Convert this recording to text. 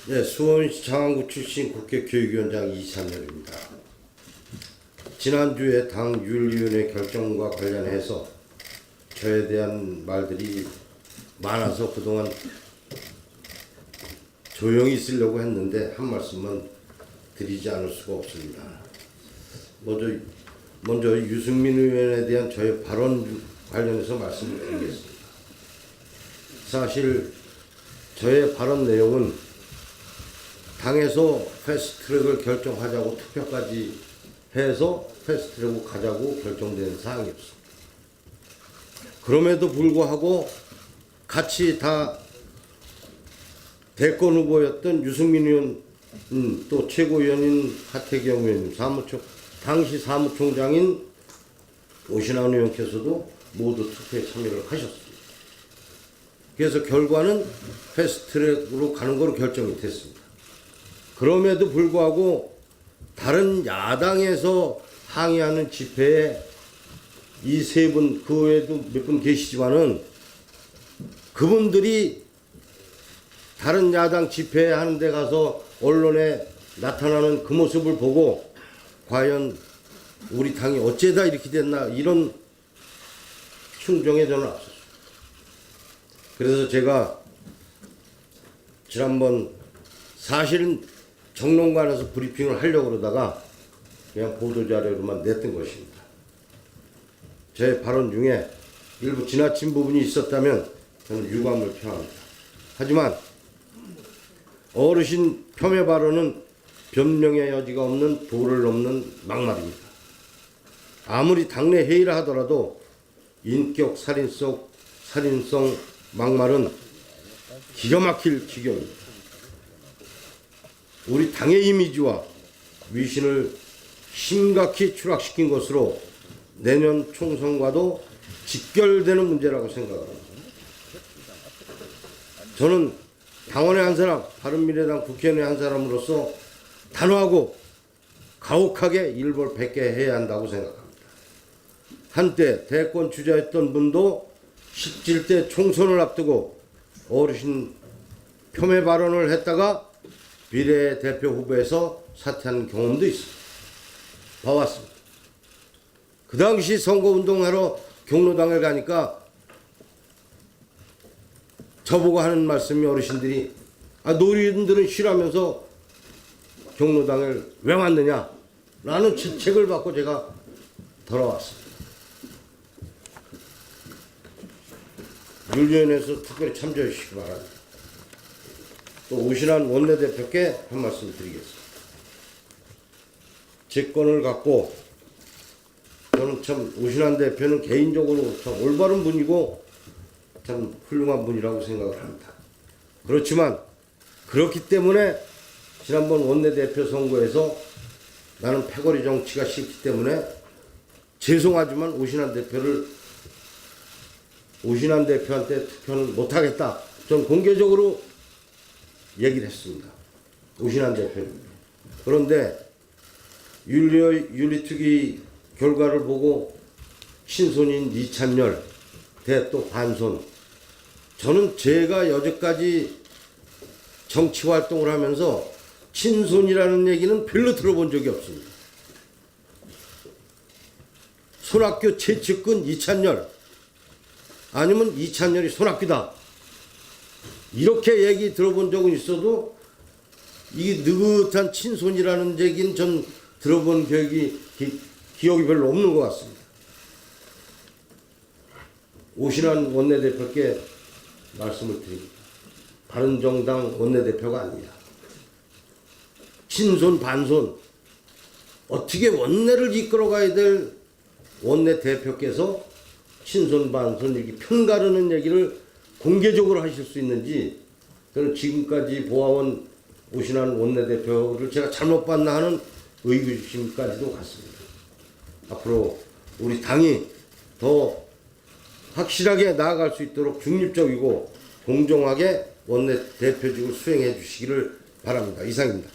네, 수원시 장안구 출신 국회 교육위원장 이찬열입니다. 지난주에 당 윤리위원회 결정과 관련해서 저에 대한 말들이 많아서 그동안 조용히 있으려고 했는데 한 말씀만 드리지 않을 수가 없습니다. 먼저 유승민 의원에 대한 저의 발언 관련해서 말씀을 드리겠습니다. 사실 저의 발언 내용은 당에서 패스트트랙을 결정하자고 투표까지 해서 패스트트랙으로 가자고 결정된 사항이었습니다. 그럼에도 불구하고 같이 다 대권 후보였던 유승민 의원, 또 최고위원인 하태경 의원님, 당시 사무총장인 오신환 의원께서도 모두 투표에 참여를 하셨습니다. 그래서 결과는 패스트트랙으로 가는 것으로 결정이 됐습니다. 그럼에도 불구하고 다른 야당에서 항의하는 집회에 이 세 분, 그 외에도 몇 분 계시지만은 그분들이 다른 야당 집회 하는 데 가서 언론에 나타나는 그 모습을 보고 과연 우리 당이 어째다 이렇게 됐나 이런 충정에 저는 앞섰습니다. 그래서 제가 지난번 사실은 정론관에서 브리핑을 하려고 그러다가 그냥 보도자료로만 냈던 것입니다. 제 발언 중에 일부 지나친 부분이 있었다면 저는 유감을 표합니다. 하지만 어르신 폄훼 발언은 변명의 여지가 없는 도를 넘는 막말입니다. 아무리 당내 회의를 하더라도 인격 살인성 막말은 기가 막힐 지경입니다. 우리 당의 이미지와 위신을 심각히 추락시킨 것으로 내년 총선과도 직결되는 문제라고 생각합니다. 저는 당원의 한 사람, 바른미래당 국회의원의 한 사람으로서 단호하고 가혹하게 일벌백계해야 한다고 생각합니다. 한때 대권 주자였던 분도 17대 총선을 앞두고 어르신 폄훼 발언을 했다가 비례대표 후보에서 사퇴한 경험도 있습니다. 봐왔습니다. 그 당시 선거운동하러 경로당을 가니까 저보고 하는 말씀이 어르신들이 노인들은 싫어하면서 경로당을 왜 왔느냐 라는 질책을 받고 제가 돌아왔습니다. 윤리위원회에서 특별히 참조해 주시기 바랍니다. 또 오신환 원내대표께 한 말씀 드리겠습니다. 직권을 갖고 저는 참 오신환 대표는 개인적으로 참 올바른 분이고 참 훌륭한 분이라고 생각을 합니다. 그렇지만 그렇기 때문에 지난번 원내대표 선거에서 나는 패거리 정치가 싫기 때문에 죄송하지만 오신환 대표한테 투표는 못하겠다. 전 공개적으로 얘기를 했습니다. 오신환 대표는. 그런데 윤리특위 결과를 보고 친손인 이찬열 대 또 반손, 저는 제가 여태까지 정치 활동을 하면서 친손이라는 얘기는 별로 들어본 적이 없습니다. 손학규 최측근 이찬열 아니면 이찬열이 손학규다 이렇게 얘기 들어본 적은 있어도 이 느긋한 친손이라는 얘기는 전 들어본 기억이 별로 없는 것 같습니다. 오신환 원내대표께 말씀을 드립니다. 바른정당 원내대표가 아닙니다. 친손 반손 어떻게 원내를 이끌어가야 될 원내대표께서 친손 반손 이렇게 편가르는 얘기를 공개적으로 하실 수 있는지 저는 지금까지 보아온 오신환 원내대표를 제가 잘못 봤나 하는 의구심까지도 갔습니다. 앞으로 우리 당이 더 확실하게 나아갈 수 있도록 중립적이고 공정하게 원내대표직을 수행해 주시기를 바랍니다. 이상입니다.